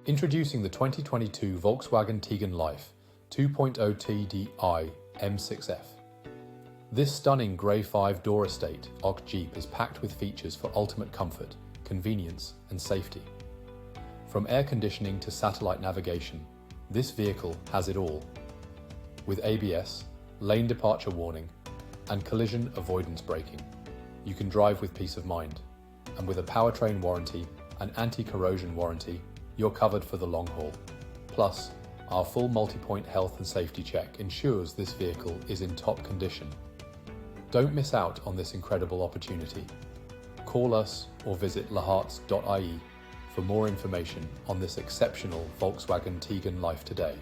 Introducing the 2022 Volkswagen Tiguan Life 2.0tdi M6F. This stunning grey 5-door estate OC Jeep is packed with features for ultimate comfort, convenience and safety. From air conditioning to satellite navigation, this vehicle has it all. With ABS, lane departure warning and collision avoidance braking, you can drive with peace of mind. And with a Powertrain warranty and Anti-Corrosion warranty, you're covered for the long haul. Plus, our full multi-point health and safety check ensures this vehicle is in top condition. Don't miss out on this incredible opportunity. Call us or visit laharts.ie for more information on this exceptional Volkswagen Tiguan Life today.